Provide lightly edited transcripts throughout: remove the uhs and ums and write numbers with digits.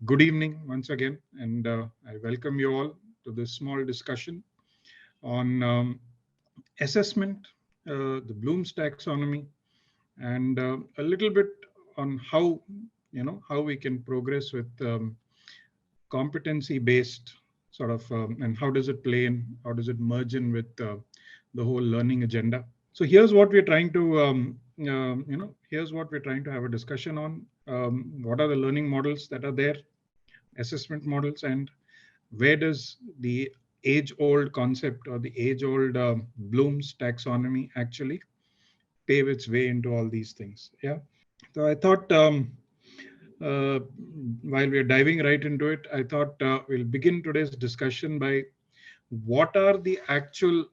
Good evening once again, and I welcome you all to this small discussion on assessment, the Bloom's taxonomy, and a little bit on how how we can progress with competency-based sort of, and how does it play in, how does it merge in with the whole learning agenda. So here's what we're trying to, here's what we're trying to have a discussion on. What are the learning models that are there? Assessment models, and where does the age-old concept or the age-old Bloom's taxonomy actually pave its way into all these things? Yeah. So I thought uh, while we're diving right into it, I thought we'll begin today's discussion by what are the actual,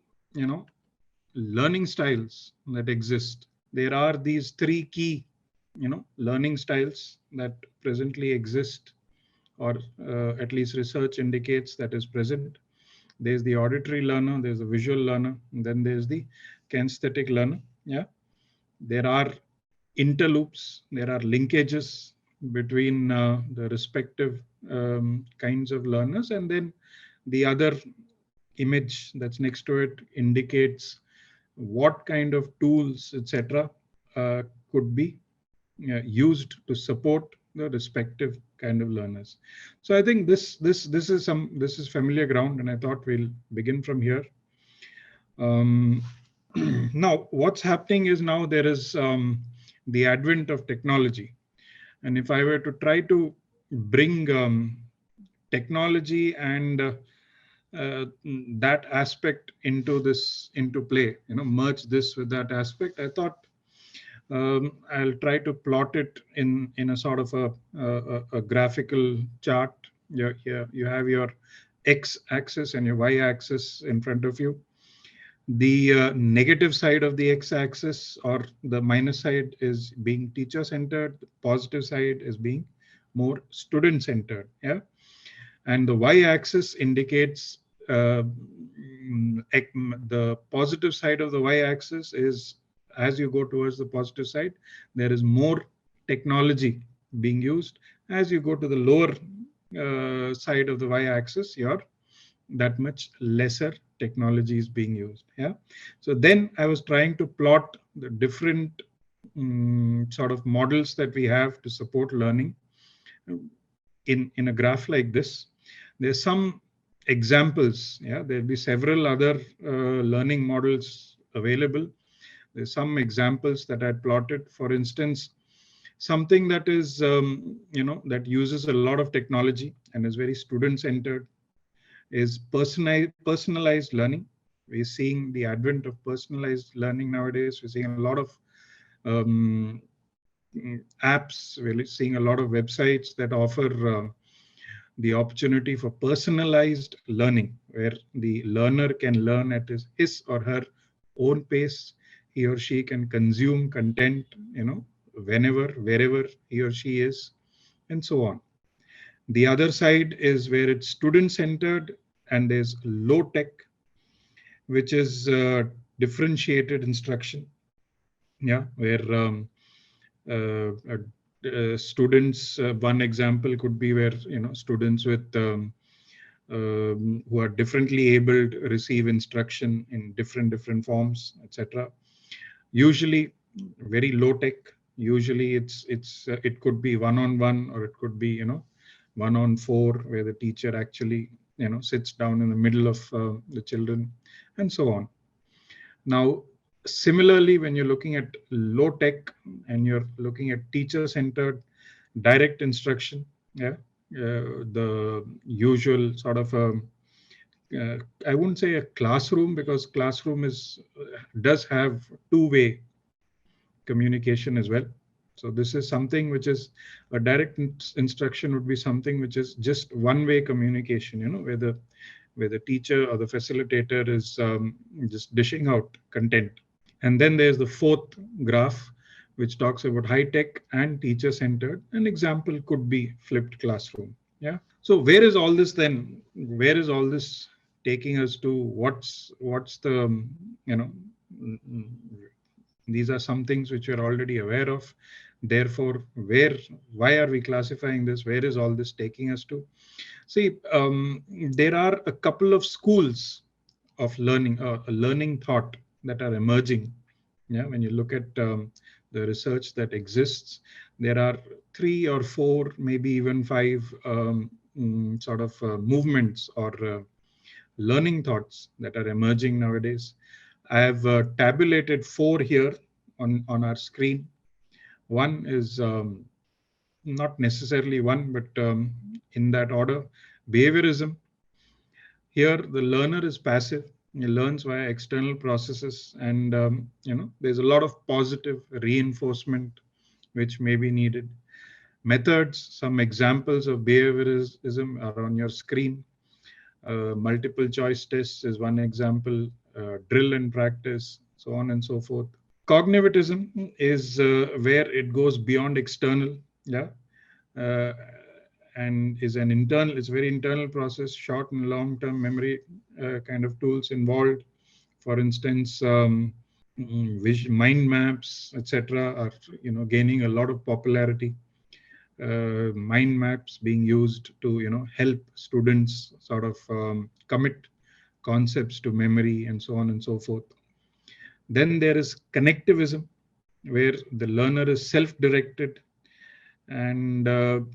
learning styles that exist. There are these three key, learning styles that presently exist, or at least research indicates that is present. There's the auditory learner, there's the visual learner, and then there's the kinesthetic learner. Yeah, there are interloops, there are linkages between the respective kinds of learners, and then the other image that's next to it indicates what kind of tools, etc., could be used to support the respective kind of learners. So I think this is familiar ground, and I thought we'll begin from here. Um, now, what's happening is now there is the advent of technology, and if I were to try to bring technology and that aspect into play, merge this with that aspect, I thought I'll try to plot it in a sort of a graphical chart. You have your x-axis and your y-axis in front of you. The negative side of the x-axis, or the minus side, is being teacher-centered. The positive side is being more student-centered. Yeah, and the y-axis indicates the positive side of the y-axis is, as you go towards the positive side, there is more technology being used. As you go to the lower side of the y-axis, you're that much lesser technology is being used. Yeah. So then I was trying to plot the different sort of models that we have to support learning in a graph like this. There's some examples. Yeah, there'll be several other learning models available. There's some examples that I plotted. For instance, something that is, that uses a lot of technology and is very student-centered is personalized learning. We're seeing the advent of personalized learning nowadays. We're seeing a lot of um, apps. We're seeing a lot of websites that offer the opportunity for personalized learning, where the learner can learn at his or her own pace. He or she can consume content, whenever, wherever he or she is, and so on. The other side is where it's student-centered, and there's low tech, which is differentiated instruction. Yeah, where students, one example could be where students with who are differently able to receive instruction in different forms, etc. Usually very low tech. Usually it could be one-on-one, or it could be 1-on-4, where the teacher actually sits down in the middle of the children, and so on. Now, similarly, when you're looking at low tech and you're looking at teacher-centered direct instruction, yeah, the usual sort of I wouldn't say a classroom, because classroom does have two-way communication as well. So this is something which is a direct instruction would be something which is just one-way communication, where the teacher or the facilitator is just dishing out content. And then there's the fourth graph, which talks about high tech and teacher centered. An example could be flipped classroom. Yeah. So where is all this then? Where is all this taking us to? What's the, these are some things which you're already aware of. Therefore, why are we classifying this? Where is all this taking us to? See, there are a couple of schools of learning, learning thought that are emerging. Yeah, when you look at the research that exists, there are three or four, maybe even five sort of movements or learning thoughts that are emerging nowadays. I have tabulated four here on our screen. One is not necessarily one, but in that order, behaviorism. Here, the learner is passive. He learns via external processes, and there's a lot of positive reinforcement which may be needed. Methods, some examples of behaviorism are on your screen. Multiple choice tests is one example, drill and practice, so on and so forth. Cognitivism is where it goes beyond external, yeah, uh, and is an internal, it's very internal process, short and long-term memory kind of tools involved. For instance, mind maps, etc., are gaining a lot of popularity. Mind maps being used to help students sort of commit concepts to memory and so on and so forth. Then there is connectivism, where the learner is self-directed, and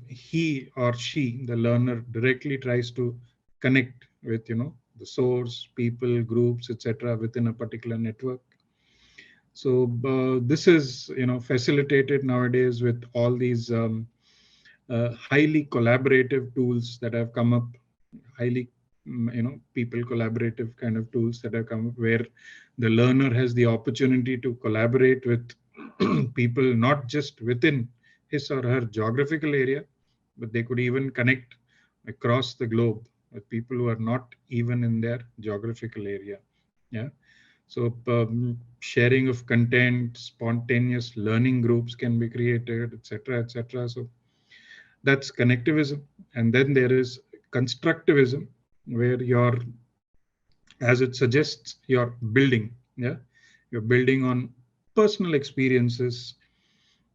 he or she, the learner, directly tries to connect with the source, people, groups, etc., within a particular network. So this is facilitated nowadays with all these highly collaborative tools that have come up, highly people collaborative kind of tools that have come up, where the learner has the opportunity to collaborate with people not just within his or her geographical area, but they could even connect across the globe with people who are not even in their geographical area. Yeah. So sharing of content, spontaneous learning groups can be created, etc., etc. So that's connectivism. And then there is constructivism, where you're, as it suggests, you're building. Yeah, you're building on personal experiences,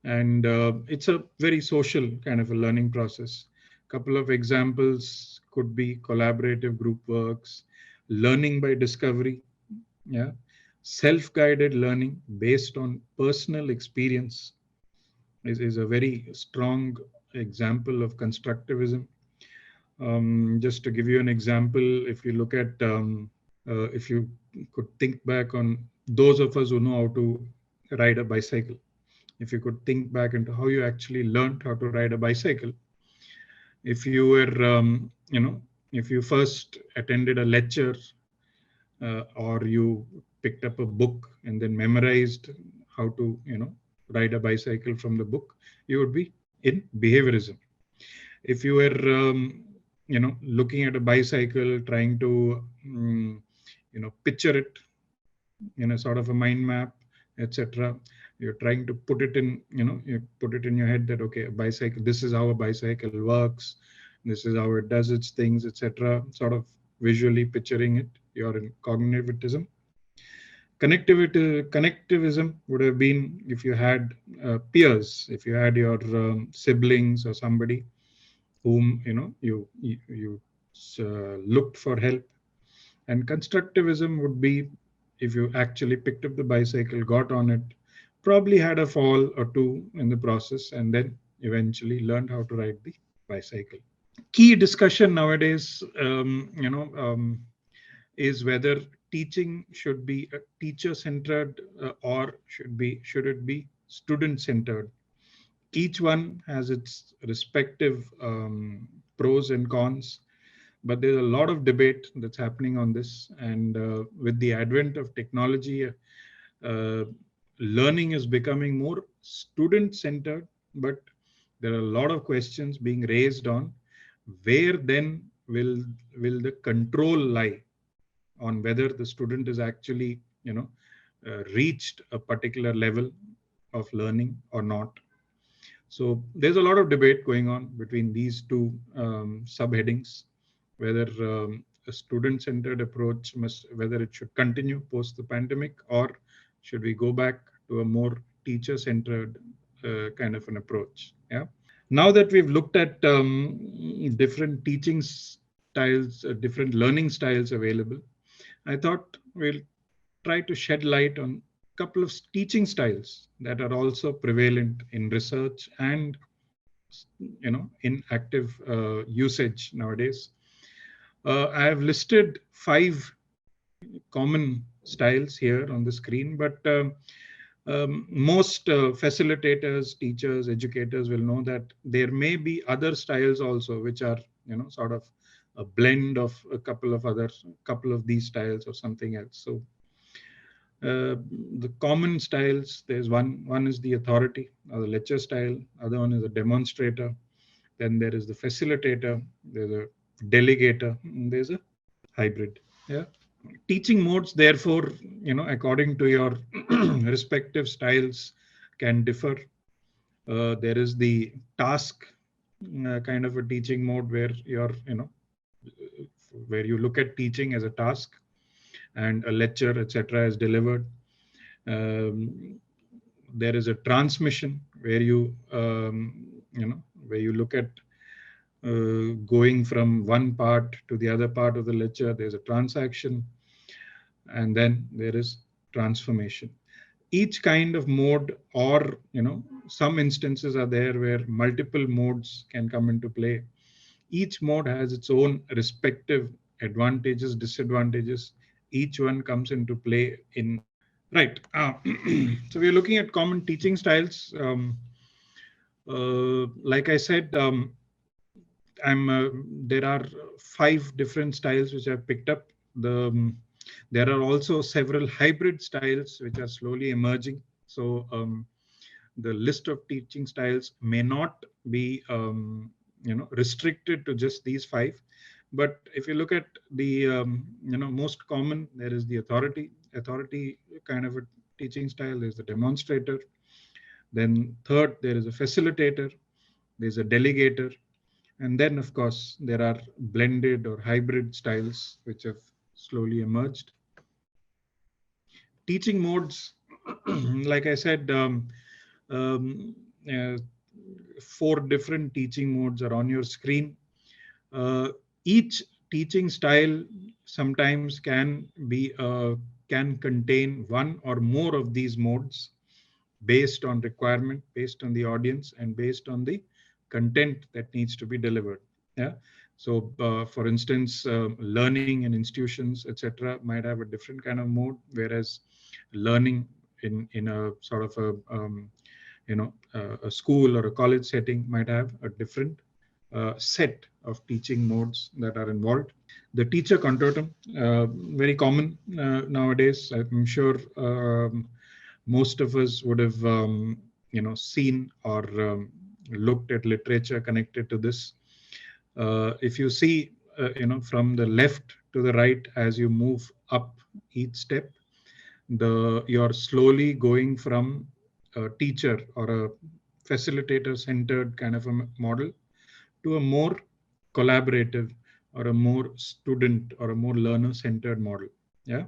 and it's a very social kind of a learning process. Couple of examples could be collaborative group works, learning by discovery. Yeah, self-guided learning based on personal experience is a very strong example of constructivism. Just to give you an example, if you look at, if you could think back on those of us who know how to ride a bicycle, if you could think back into how you actually learned how to ride a bicycle, if you were, if you first attended a lecture, or you picked up a book and then memorized how to, ride a bicycle from the book, you would be in behaviorism. If you were looking at a bicycle, trying to picture it in a sort of a mind map, etc., you're trying to put it in, you put it in your head that, okay, a bicycle, this is how a bicycle works, this is how it does its things, etc., sort of visually picturing it, you're in cognitivism. Connectivism would have been if you had peers, if you had your siblings or somebody whom you looked for help. And constructivism would be if you actually picked up the bicycle, got on it, probably had a fall or two in the process, and then eventually learned how to ride the bicycle. Key discussion nowadays, is whether teaching should be teacher centered, or should it be student centered. Each one has its respective pros and cons, but there's a lot of debate that's happening on this. And with the advent of technology, learning is becoming more student centered, but there are a lot of questions being raised on where then will the control lie on whether the student is actually reached a particular level of learning or not. So there's a lot of debate going on between these two subheadings, whether a student-centered approach whether it should continue post the pandemic, or should we go back to a more teacher-centered kind of an approach. Yeah. Now that we've looked at different teaching styles, different learning styles available, I thought we'll try to shed light on a couple of teaching styles that are also prevalent in research and in active usage nowadays. I have listed 5 common styles here on the screen, but most facilitators, teachers, educators will know that there may be other styles also, which are sort of a blend of a couple of these styles or something else. So the common styles, there's one is the authority or the lecture style, other one is a demonstrator, then there is the facilitator, there's a delegator, and there's a hybrid. Yeah. Teaching modes, therefore, according to your respective styles, can differ. There is the task kind of a teaching mode where where you look at teaching as a task, and a lecture, etc., is delivered. There is a transmission where where you look at going from one part to the other part of the lecture. There's a transaction, and then there is transformation. Each kind of mode, or some instances are there where multiple modes can come into play. Each mode has its own respective advantages, disadvantages. Each one comes into play in right. So we're looking at common teaching styles. Like I said, there are 5 different styles which I've picked up. There are also several hybrid styles which are slowly emerging. So the list of teaching styles may not be restricted to just these 5. But if you look at the most common, there is the authority kind of a teaching style. There's the demonstrator. Then third, there is a facilitator. There's a delegator. And then, of course, there are blended or hybrid styles which have slowly emerged. Teaching modes, like I said, 4 different teaching modes are on your screen. Each teaching style sometimes can contain one or more of these modes based on requirement, based on the audience, and based on the content that needs to be delivered. Yeah. So, for instance, learning in institutions, etc., might have a different kind of mode, whereas learning in a sort of a school or a college setting might have a different set of teaching modes that are involved. The teacher contortum, very common nowadays. I'm sure most of us would have seen or looked at literature connected to this. If you see from the left to the right as you move up each step, you're slowly going from a teacher or a facilitator centered kind of a model to a more collaborative or a more student or a more learner centered model. Yeah.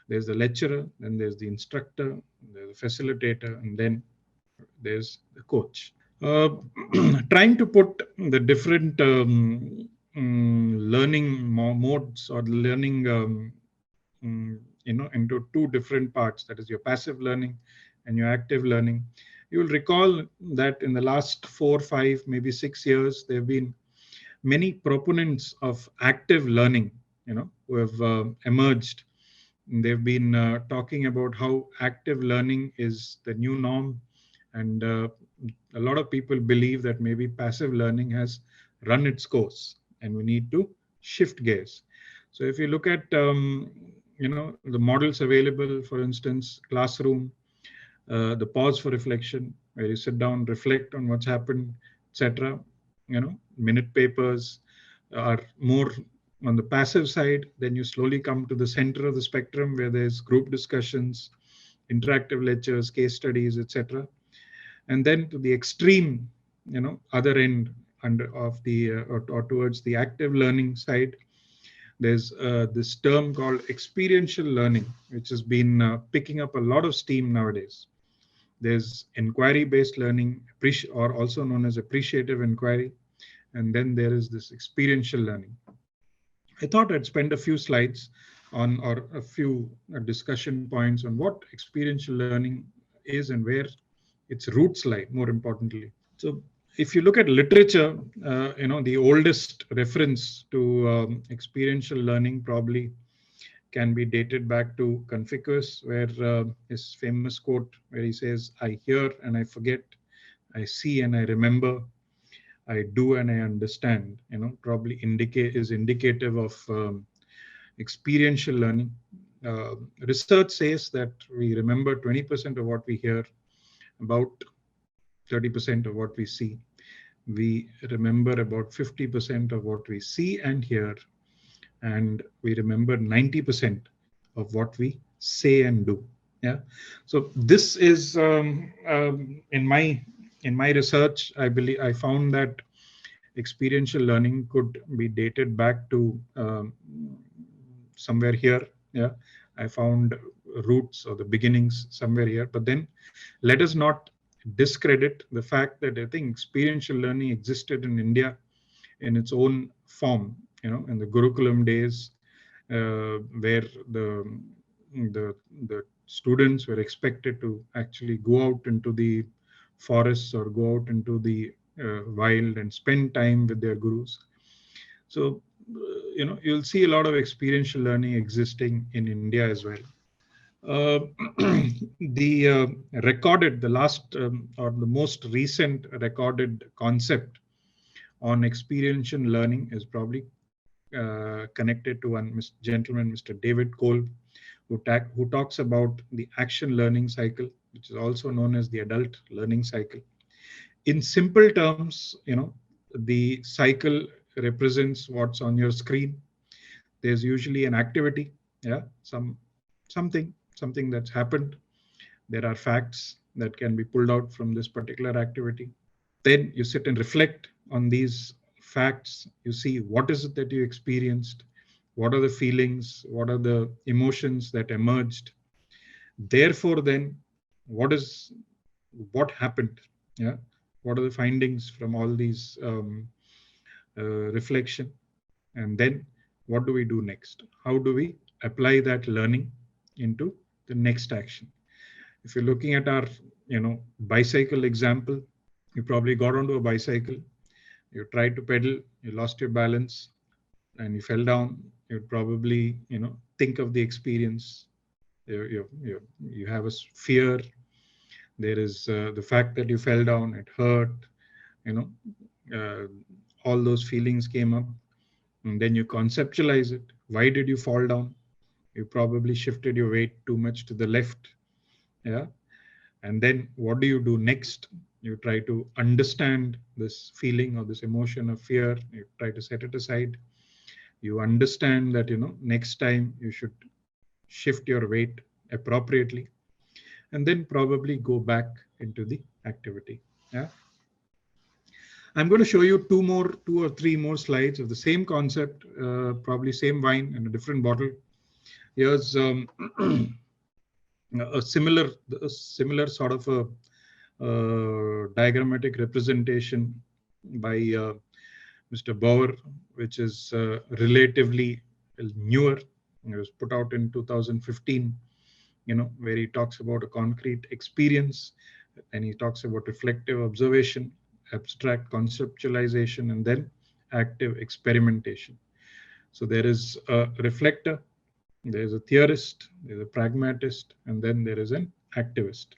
There's the lecturer, then there's the instructor, there's the facilitator, and then there's the coach. Trying to put the different learning modes or learning into 2 different parts, that is your passive learning and your active learning. You will recall that in the last 4, 5, maybe 6 years, there have been many proponents of active learning, who have emerged. They've been talking about how active learning is the new norm, and a lot of people believe that maybe passive learning has run its course and we need to shift gears. So if you look at the models available, for instance, classroom, the pause for reflection, where you sit down, reflect on what's happened, etc. Minute papers are more on the passive side. Then you slowly come to the center of the spectrum, where there's group discussions, interactive lectures, case studies, etc. And then to the extreme, other end of the or towards the active learning side, there's this term called experiential learning, which has been picking up a lot of steam nowadays. There's inquiry-based learning, or also known as appreciative inquiry. And then there is this experiential learning. I thought I'd spend a few slides on, or a few discussion points on what experiential learning is and where its roots lie, more importantly. So if you look at literature, the oldest reference to experiential learning probably can be dated back to Confucius, where his famous quote where he says, "I hear and I forget, I see and I remember, I do and I understand," probably is indicative of experiential learning. Research says that we remember 20% of what we hear, about 30% of what we see. We remember about 50% of what we see and hear, and we remember 90% of what we say and do. Yeah. So this is in my research, I believe I found that experiential learning could be dated back to somewhere here. Yeah, I found roots or the beginnings somewhere here. But then let us not discredit the fact that I think experiential learning existed in India in its own form, in the Gurukulam days, where the students were expected to actually go out into the forests or go out into the wild and spend time with their gurus. So, you'll see a lot of experiential learning existing in India as well. Uh, the last or the most recent recorded concept on experiential learning is probably connected to one gentleman, Mr. David Kolb, who talks about the action learning cycle, which is also known as the adult learning cycle. In simple terms, the cycle represents what's on your screen. There's usually an activity, yeah, something that's happened. There are facts that can be pulled out from this particular activity. Then you sit and reflect on these facts. You see what is it that you experienced, what are the feelings, what are the emotions that emerged. Therefore, then what happened? Yeah, what are the findings from all these reflection, and then what do we do next? How do we apply that learning into the next action? If you're looking at our bicycle example, you probably got onto a bicycle, you tried to pedal, you lost your balance, and you fell down. You'd probably think of the experience. You have a fear. There is the fact that you fell down, it hurt, uh, all those feelings came up, and then you conceptualize it. Why did you fall down? You probably shifted your weight too much to the left. Yeah. And then what do you do next? You try to understand this feeling or this emotion of fear. You try to set it aside. You understand that, next time you should shift your weight appropriately, and then probably go back into the activity. Yeah. I'm going to show you two or three more slides of the same concept, probably same wine in a different bottle. Here's a similar sort of a diagrammatic representation by Mr. Bauer, which is relatively newer. It was put out in 2015, where he talks about a concrete experience, and he talks about reflective observation, abstract conceptualization, and then active experimentation. So there is a reflector, there's a theorist, there's a pragmatist, and then there is an activist.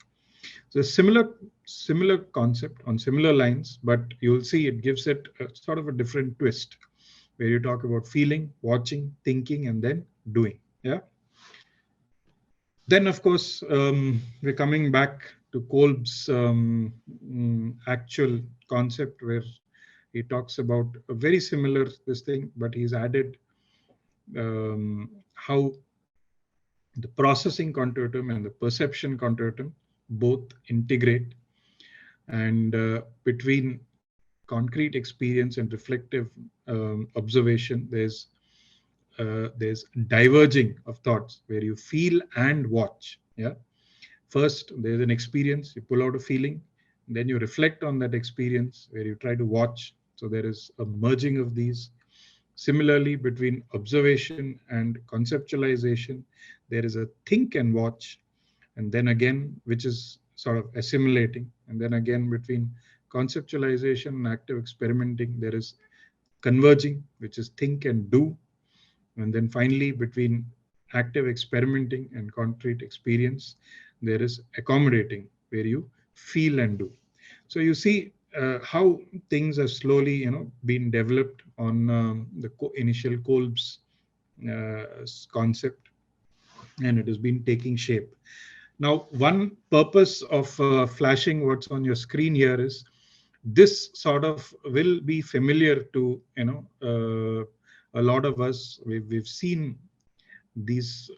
So similar concept on similar lines, but you'll see it gives it a sort of a different twist, where you talk about feeling, watching, thinking, and then doing. Yeah. Then, of course, we're coming back to Kolb's actual concept, where he talks about a very similar this thing, but he's added how the processing continuum and the perception continuum both integrate, and between concrete experience and reflective observation, there's diverging of thoughts where you feel and watch. Yeah. First, there's an experience, you pull out a feeling, then you reflect on that experience where you try to watch. So there is a merging of these. Similarly, between observation and conceptualization, there is a think and watch, and then again, which is sort of assimilating. And then again, between conceptualization and active experimenting, there is converging, which is think and do. And then finally, between active experimenting and concrete experience, there is accommodating, where you feel and do. So you see how things have slowly, been developed on the initial Kolb's concept, and it has been taking shape. Now, one purpose of flashing what's on your screen here is this sort of will be familiar to a lot of us. We've seen these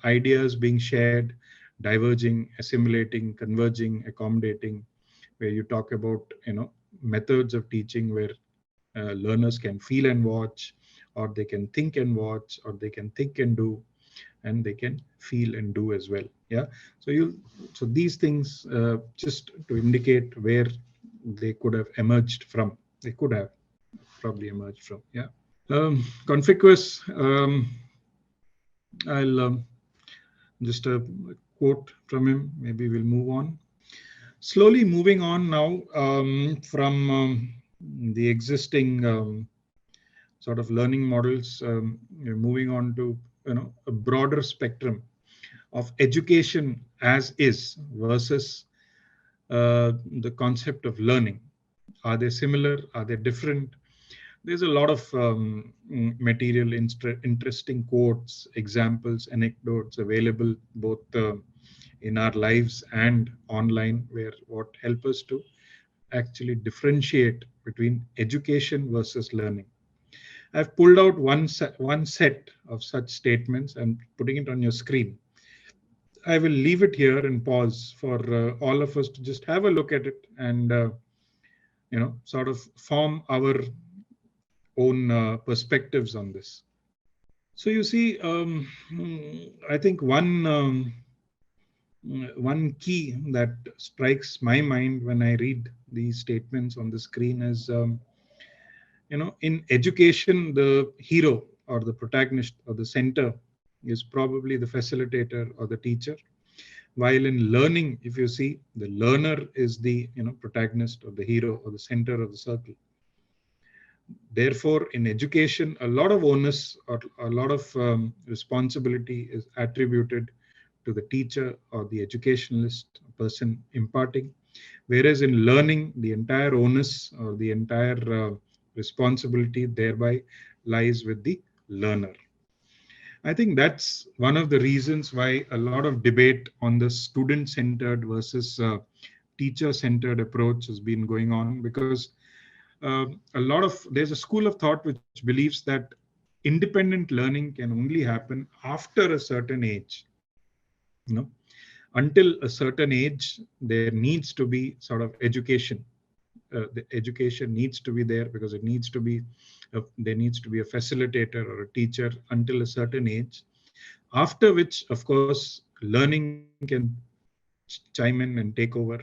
ideas being shared, diverging, assimilating, converging, accommodating, where you talk about methods of teaching where learners can feel and watch, or they can think and watch, or they can think and do, and they can feel and do as well. Yeah. So these things, just to indicate where they could have emerged from. They could have probably emerged from. Yeah. Conspicuous. I'll just a quote from him. Maybe we'll move on. Slowly moving on now from the existing sort of learning models, moving on to a broader spectrum of education as is versus the concept of learning. Are they similar? Are they different? There's a lot of material, interesting quotes, examples, anecdotes available both in our lives and online, where what help us to actually differentiate between education versus learning. I've pulled out one set of such statements and putting it on your screen. I will leave it here and pause for all of us to just have a look at it and sort of form our own perspectives on this. So you see, I think one key that strikes my mind when I read these statements on the screen is, in education, the hero or the protagonist or the center is probably the facilitator or the teacher. While in learning, if you see, the learner is the protagonist or the hero or the center of the circle. Therefore, in education, a lot of onus or a lot of responsibility is attributed to the teacher or the educationalist person imparting. Whereas in learning, the entire onus or the entire responsibility thereby lies with the learner. I think that's one of the reasons why a lot of debate on the student-centered versus teacher-centered approach has been going on, because there's a school of thought which believes that independent learning can only happen after a certain age. Until a certain age, there needs to be sort of education. The education needs to be there because there needs to be a facilitator or a teacher until a certain age, after which, of course, learning can chime in and take over.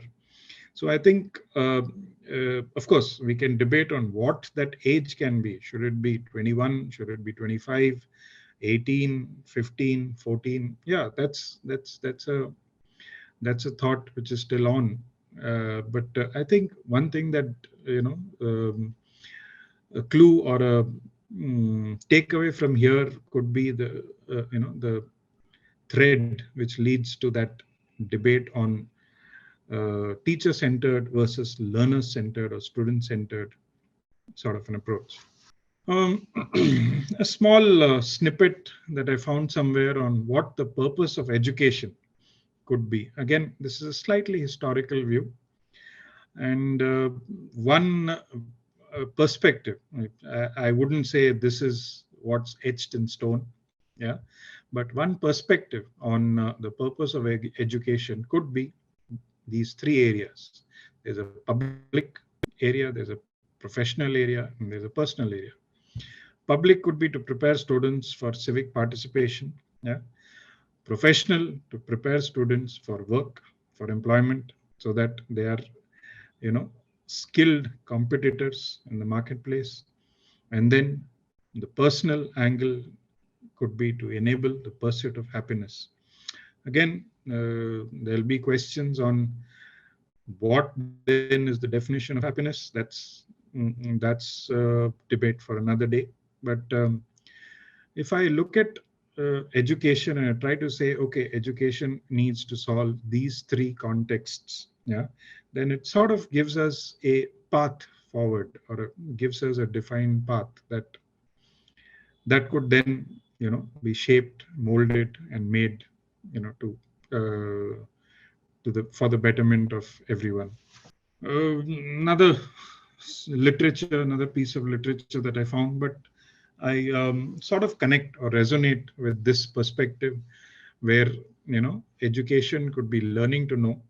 So I think, of course, we can debate on what that age can be. Should it be 21? Should it be 25? 18, 15, 14? Yeah, that's a thought which is still on. But I think one thing that a clue or a takeaway from here could be the thread which leads to that debate on teacher-centered versus learner-centered or student-centered sort of an approach. A small snippet that I found somewhere on what the purpose of education could be. Again, this is a slightly historical view. And one perspective, I wouldn't say this is what's etched in stone. Yeah. But one perspective on the purpose of education could be these three areas. There's a public area, there's a professional area, and there's a personal area. Public could be to prepare students for civic participation. Yeah. professional, to prepare students for work, for employment, so that they are, skilled competitors in the marketplace. And then the personal angle could be to enable the pursuit of happiness. Again, there'll be questions on what then is the definition of happiness. That's debate for another day. But if I look at education and I try to say, okay, education needs to solve these three contexts, yeah, then it sort of gives us a path forward, or gives us a defined path that could then, be shaped, molded, and made, to the for the betterment of everyone. Another another piece of literature that I found, but I sort of connect or resonate with this perspective, where education could be learning to know,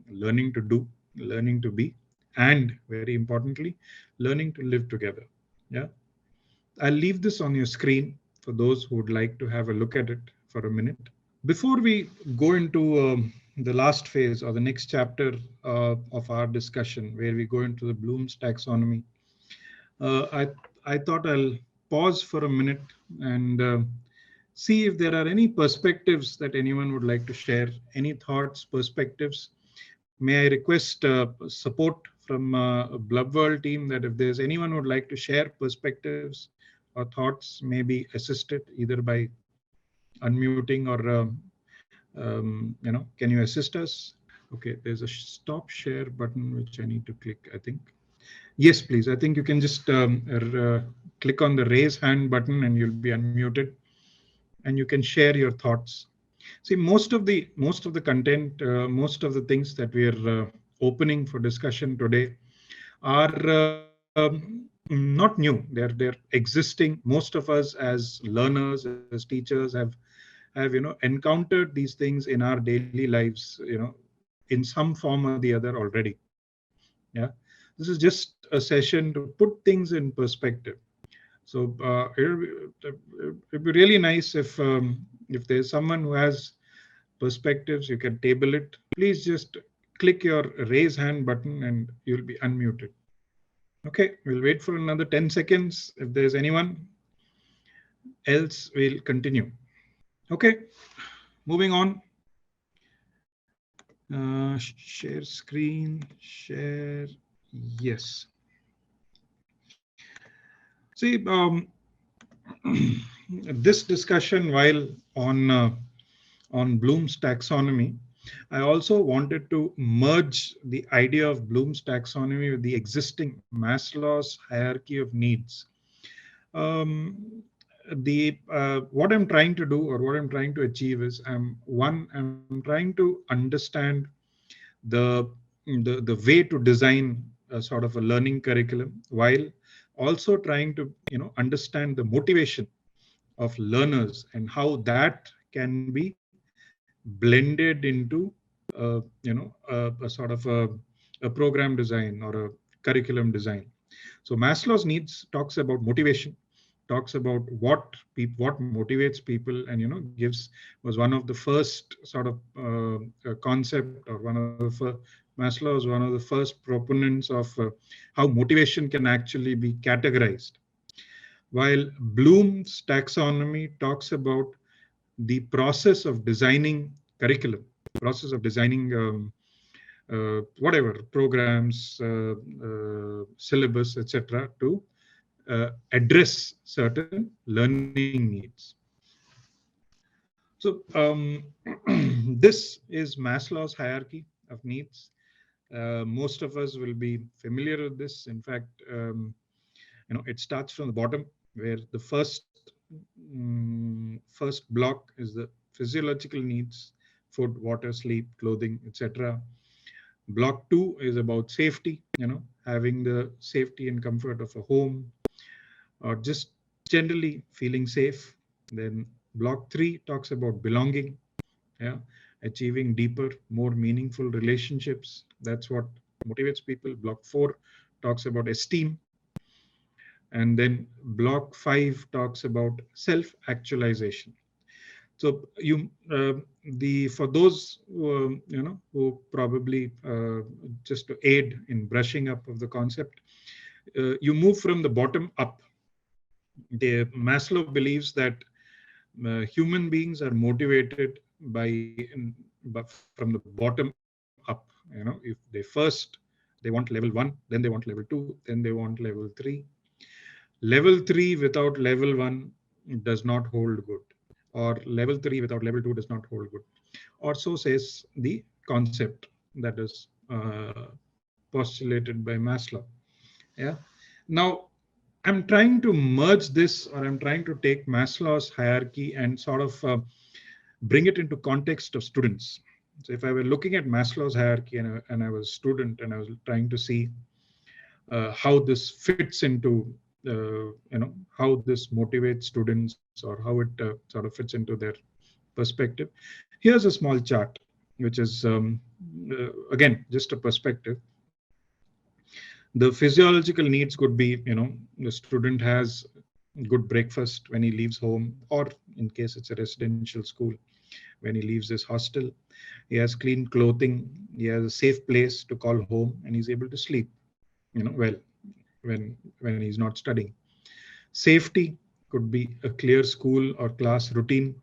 learning to do, learning to be, and very importantly, learning to live together. Yeah, I'll leave this on your screen for those who would like to have a look at it for a minute. Before we go into the last phase or the next chapter of our discussion, where we go into the Bloom's taxonomy, I thought I'll pause for a minute and see if there are any perspectives that anyone would like to share, any thoughts, perspectives. May I request support from BlubWorld team, that if there's anyone who would like to share perspectives or thoughts, may be assisted either by unmuting or can you assist us? Okay, there's a stop share button which I need to click, I think. Yes, please. I think you can just click on the raise hand button and you'll be unmuted, and you can share your thoughts. See, most of the content, most of the things that we are opening for discussion today are not new. They're existing. Most of us as learners, as teachers, have encountered these things in our daily lives, in some form or the other already. Yeah, this is just a session to put things in perspective. So it'd be really nice if there's someone who has perspectives, you can table it. Please just click your raise hand button and you'll be unmuted. Okay, we'll wait for another 10 seconds. If there's anyone else, we'll continue. Okay, moving on. Share screen, share, yes. See, this discussion, while on Bloom's taxonomy, I also wanted to merge the idea of Bloom's taxonomy with the existing Maslow's hierarchy of needs. What I'm trying to do, or what I'm trying to achieve, is I'm trying to understand the the way to design a sort of a learning curriculum, while also trying to understand the motivation of learners and how that can be blended into a sort of a program design or a curriculum design. So Maslow's needs talks about motivation, talks about what motivates people, and gives was one of the first sort of concept, or one of the Maslow was one of the first proponents of how motivation can actually be categorized, while Bloom's taxonomy talks about the process of designing curriculum, process of designing whatever programs, syllabus, etc., to address certain learning needs. So this is Maslow's hierarchy of needs. Most of us will be familiar with this. In fact, it starts from the bottom, where the first block is the physiological needs: food, water, sleep, clothing, etc. Block 2 is about safety, having the safety and comfort of a home, or just generally feeling safe. Then block 3 talks about belonging, yeah, achieving deeper, more meaningful relationships. That's what motivates people. Block 4 talks about esteem. And then block 5 talks about self-actualization. So for those who probably just to aid in brushing up of the concept, you move from the bottom up. Maslow believes that human beings are motivated but from the bottom up. If they first they want level 1, then they want level 2, then they want level 3. Level 3 without level 1 does not hold good, or level 3 without level 2 does not hold good, or so says the concept that is postulated by Maslow. Yeah. Now, I'm trying to merge this, or I'm trying to take Maslow's hierarchy and sort of bring it into context of students. So if I were looking at Maslow's hierarchy and I was a student and I was trying to see how this fits into, how this motivates students, or how it sort of fits into their perspective. Here's a small chart, which is, again, just a perspective. The physiological needs could be, the student has good breakfast when he leaves home, or in case it's a residential school, when he leaves his hostel. He has clean clothing, he has a safe place to call home, and he's able to sleep, well, when he's not studying. Safety could be a clear school or class routine.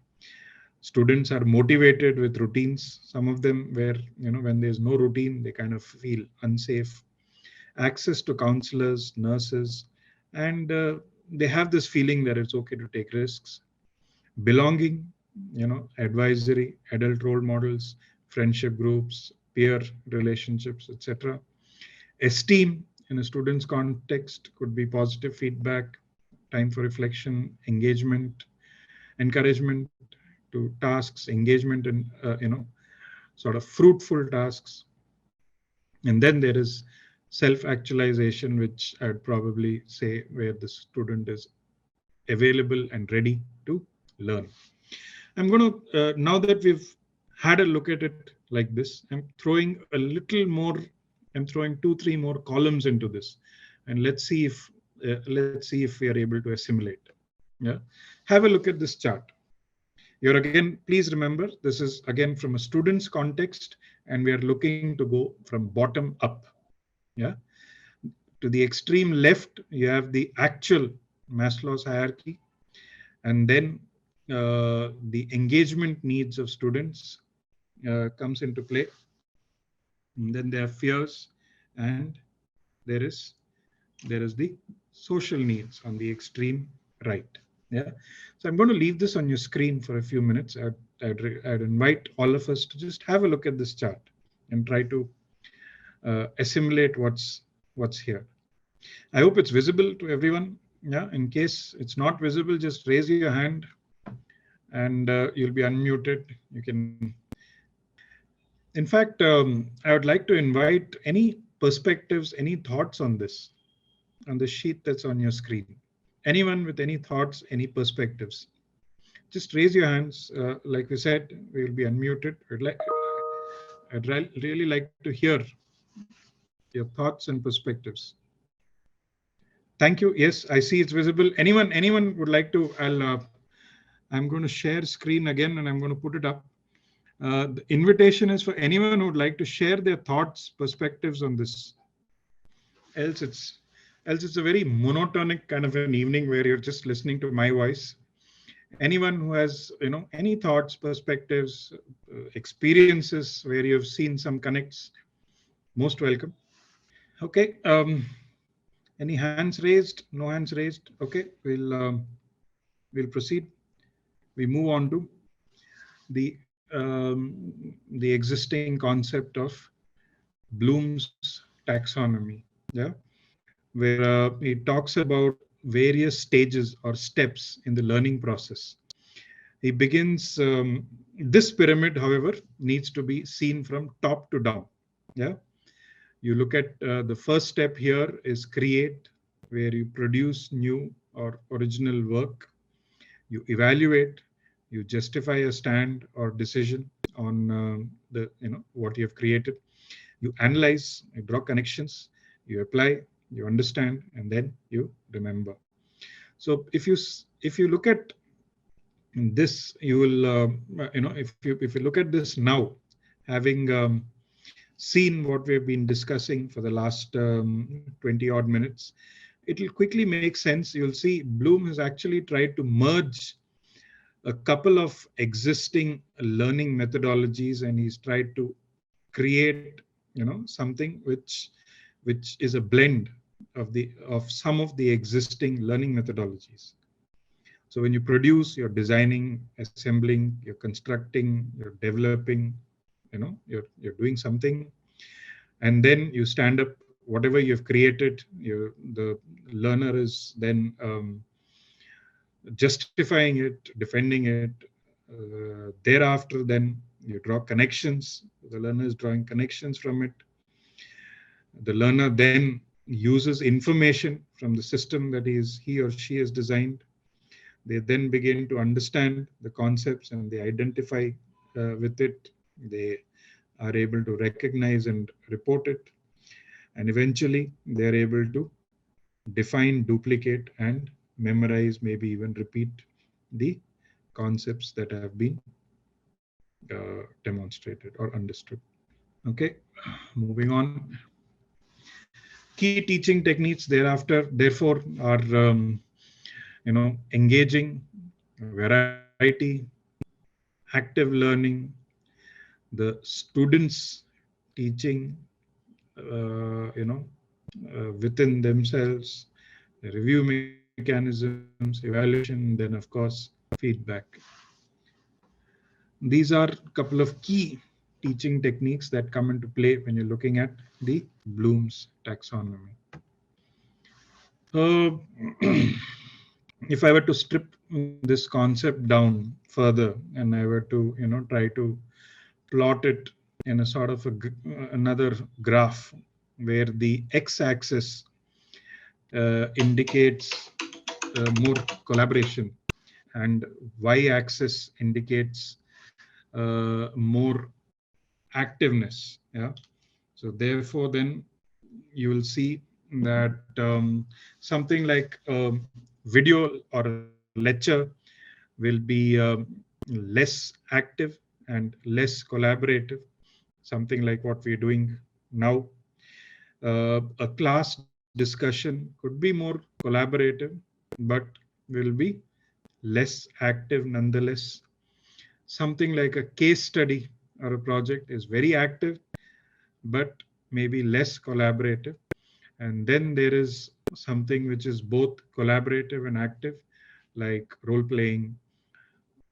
Students are motivated with routines. Some of them where, when there's no routine, they kind of feel unsafe. Access to counselors, nurses, and they have this feeling that it's okay to take risks. Belonging, advisory, adult role models, friendship groups, peer relationships, etc. Esteem in a student's context could be positive feedback, time for reflection, engagement, encouragement to tasks, engagement in sort of fruitful tasks. And then there is self-actualization, which I'd probably say where the student is available and ready to learn. I'm going to, now that we've had a look at it like this, I'm throwing a little more, I'm throwing 2-3 more columns into this. And let's see if we are able to assimilate. Yeah. Have a look at this chart. You're again, please remember, this is again from a student's context, and we are looking to go from bottom up. Yeah. To the extreme left, you have the actual Maslow's hierarchy, and then the engagement needs of students comes into play. And then there are fears, and there is the social needs on the extreme right. Yeah. So I'm going to leave this on your screen for a few minutes. I'd invite all of us to just have a look at this chart and try to assimilate what's here. I hope it's visible to everyone. Yeah. In case it's not visible, just raise your hand and you'll be unmuted. You can. In fact, I would like to invite any perspectives, any thoughts on this, on the sheet that's on your screen. Anyone with any thoughts, any perspectives, just raise your hands. Like we said, we will be unmuted. I'd really like to hear your thoughts and perspectives. Thank you. Yes, I see it's visible. Anyone would like to? I'm going to share screen again, and I'm going to put it up. The invitation is for anyone who would like to share their thoughts, perspectives on this. Else it's a very monotonic kind of an evening where you're just listening to my voice. Anyone who has any thoughts, perspectives, experiences where you've seen some connects, most welcome. Okay. Any hands raised? No hands raised. Okay, we'll proceed. We move on to the existing concept of Bloom's taxonomy. Yeah, where he talks about various stages or steps in the learning process. He begins, this pyramid, however, needs to be seen from top to down. Yeah. You look at the first step here is create, where you produce new or original work. You evaluate, you justify a stand or decision on what you have created. You analyze, you draw connections, you apply, you understand, and then you remember. So if you look at this you will, if you look at this now, having seen what we've been discussing for the last 20 odd minutes, it will quickly make sense. You'll see Bloom has actually tried to merge a couple of existing learning methodologies, and he's tried to create, something which is a blend of some of the existing learning methodologies. So when you produce, you're designing, assembling, you're constructing, you're developing, you're doing something, and then you stand up whatever you've created. The learner is then justifying it, defending it. Thereafter, then you draw connections. The learner is drawing connections from it. The learner then uses information from the system that he or she has designed. They then begin to understand the concepts and they identify with it. They are able to recognize and report it. And eventually, they are able to define, duplicate, and memorize, maybe even repeat the concepts that have been demonstrated or understood. Okay, moving on. Key teaching techniques thereafter, therefore, are engaging, variety, active learning, the students teaching, within themselves, the review mechanisms, evaluation, then of course feedback. These are a couple of key teaching techniques that come into play when you're looking at the Bloom's taxonomy. Uh, if I were to strip this concept down further, and I were to try to plot it in a sort of another graph where the x-axis indicates more collaboration, and y-axis indicates more activeness. Yeah. So therefore, then you will see that something like video or a lecture will be less active and less collaborative, something like what we're doing now. A class discussion could be more collaborative, but will be less active nonetheless. Something like a case study or a project is very active, but maybe less collaborative. And then there is something which is both collaborative and active, like role playing,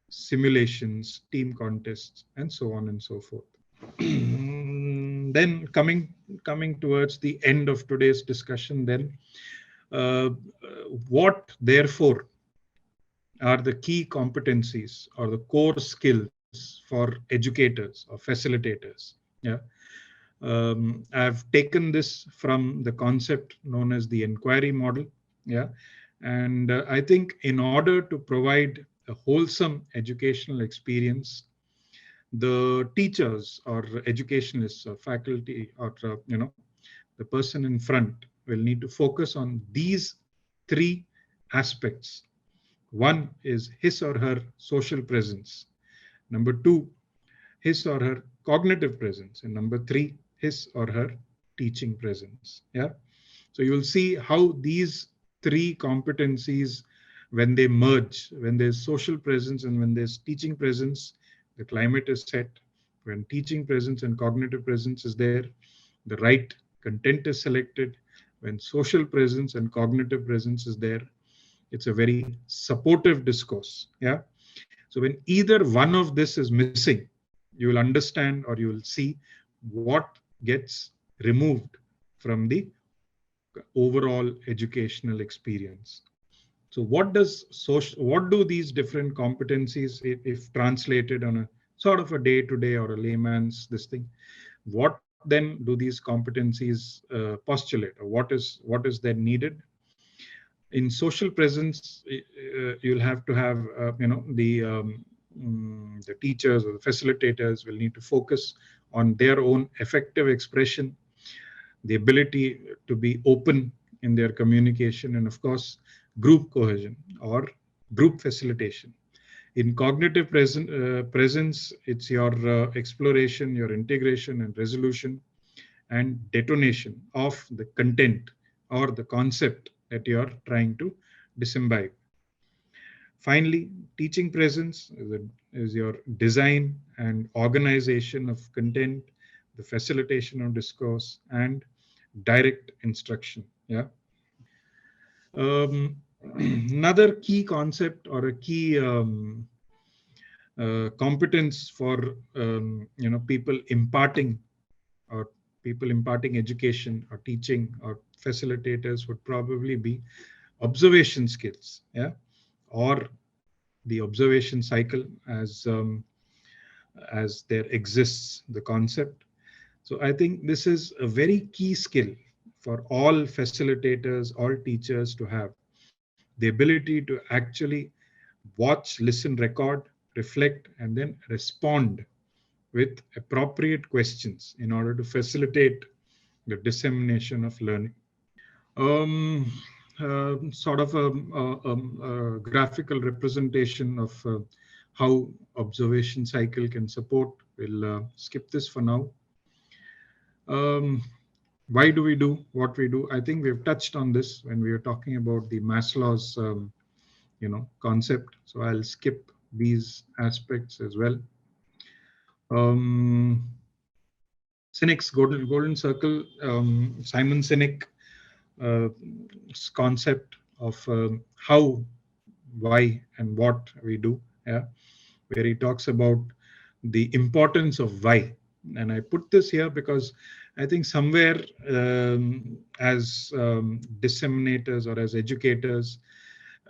simulations, team contests, and so on and so forth. Then coming towards the end of today's discussion, then what therefore are the key competencies or the core skills for educators or facilitators? Yeah. I've taken this from the concept known as the inquiry model. Yeah. And I think in order to provide a wholesome educational experience, the teachers or educationalists or faculty or the person in front will need to focus on these three aspects. One is his or her social presence. Number two, his or her cognitive presence. And number three, his or her teaching presence. Yeah. So you'll see how these three competencies, when they merge, when there's social presence and when there's teaching presence, the climate is set. When teaching presence and cognitive presence is there, the right content is selected. When social presence and cognitive presence is there, it's a very supportive discourse. Yeah. So when either one of this is missing, you will understand or you will see what gets removed from the overall educational experience. So what do these different competencies, if translated on a sort of a day-to-day or a layman's this thing, what then do these competencies postulate, or what is then needed? In social presence, you'll have to have the teachers or the facilitators will need to focus on their own effective expression, the ability to be open in their communication, and of course, group cohesion or group facilitation. In cognitive presence, it's your exploration, your integration and resolution and detonation of the content or the concept that you are trying to disembibe. Finally, teaching presence is your design and organization of content, the facilitation of discourse, and direct instruction. Yeah. Um, Another key concept or a key competence for people imparting or people imparting education or teaching or facilitators would probably be observation skills. Yeah, or the observation cycle as there exists the concept. So I think this is a very key skill for all facilitators, all teachers to have the ability to actually watch, listen, record, reflect, and then respond with appropriate questions in order to facilitate the dissemination of learning. Um, Sort of a graphical representation of how observation cycle can support. We'll skip this for now. Um, why do we do what we do? I think we've touched on this when we were talking about the Maslow's concept. So I'll skip these aspects as well. Um, Sinek's golden circle, Simon Sinek uh, concept of how, why, and what we do. Yeah, where he talks about the importance of why. And I put this here because I think somewhere as disseminators or as educators,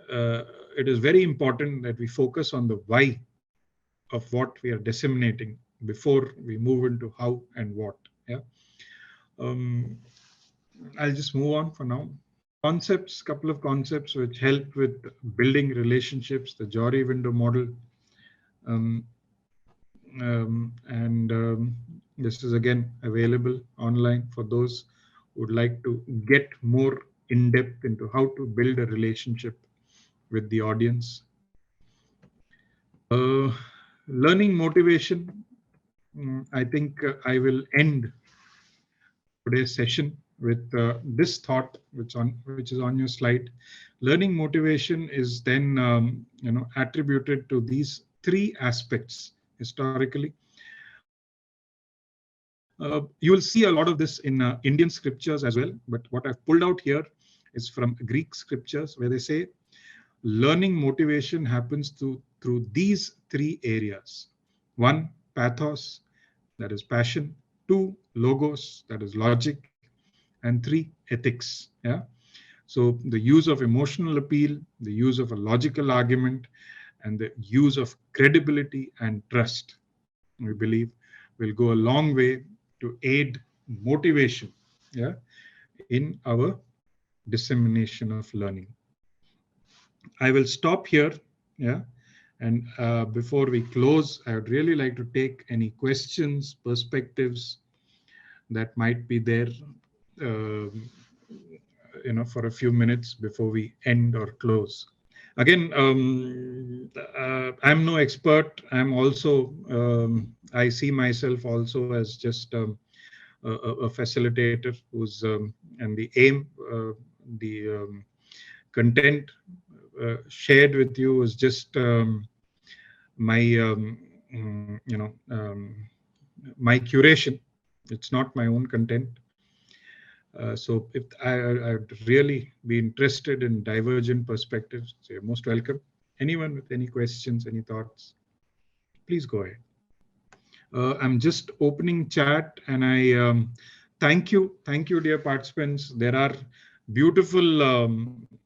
it is very important that we focus on the why of what we are disseminating before we move into how and what. Yeah. Um, I'll just move on for now. Concepts, couple of concepts which help with building relationships, the Shoury window model. Um, and this is again available online for those who would like to get more in depth into how to build a relationship with the audience. Uh, Learning motivation. I think I will end today's session with this thought, which is on your slide. Learning motivation is then attributed to these three aspects historically. You will see a lot of this in Indian scriptures as well, but what I've pulled out here is from Greek scriptures where they say learning motivation happens through these three areas. One, pathos, that is passion. Two, logos, that is logic. And three, ethics. Yeah. So the use of emotional appeal, the use of a logical argument, and the use of credibility and trust, we believe, will go a long way to aid motivation. Yeah, in our dissemination of learning. I will stop here. Yeah. And before we close, I would really like to take any questions, perspectives that might be there, um, for a few minutes before we end or close. Again, I'm no expert. I'm also, I see myself also as just a facilitator who's, and the aim, the content shared with you is just my, my curation. It's not my own content. So if I'd really be interested in divergent perspectives, so you're most welcome. Anyone with any questions, any thoughts, please go ahead. I'm just opening chat and I thank you, dear participants. There are beautiful,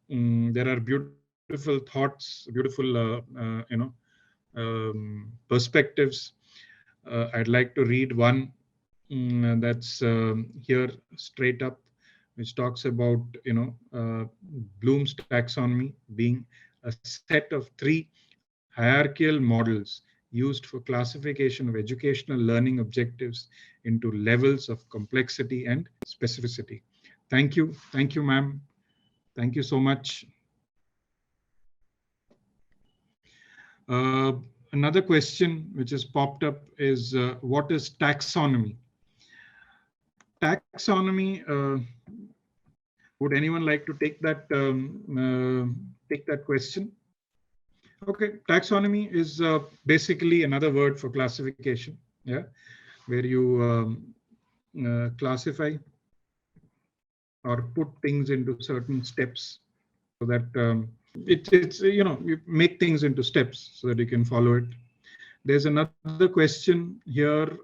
beautiful thoughts, beautiful, perspectives. I'd like to read one that's here straight up, which talks about Bloom's taxonomy being a set of three hierarchical models used for classification of educational learning objectives into levels of complexity and specificity. Thank you, ma'am. Thank you so much. Another question which has popped up is what is taxonomy? Taxonomy. Would anyone like to take that question? Okay, taxonomy is basically another word for classification. Yeah, where you classify or put things into certain steps so that it's you make things into steps so that you can follow it. There's another question here.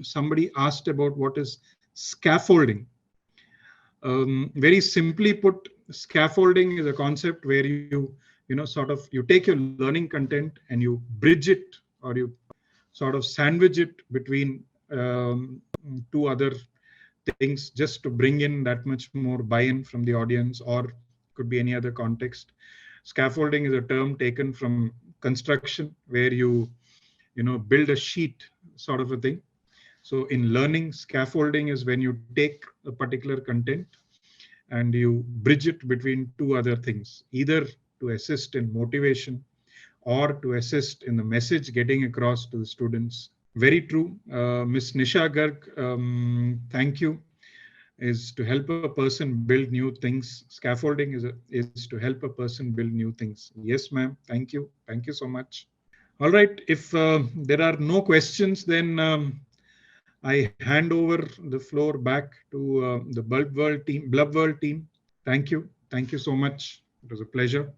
Somebody asked about what is scaffolding. Very simply put, scaffolding is a concept where you take your learning content and you bridge it, or you sort of sandwich it between two other things, just to bring in that much more buy-in from the audience, or could be any other context. Scaffolding is a term taken from construction, where you build a sheet sort of a thing. So in learning, scaffolding is when you take a particular content and you bridge it between two other things, either to assist in motivation or to assist in the message getting across to the students. Very true. Miss Nisha Garg, thank you. Is to help a person build new things. Scaffolding is to help a person build new things. Yes, ma'am. Thank you. Thank you so much. All right. If there are no questions, then I hand over the floor back to the BlubWorld team. Thank you. Thank you so much. It was a pleasure.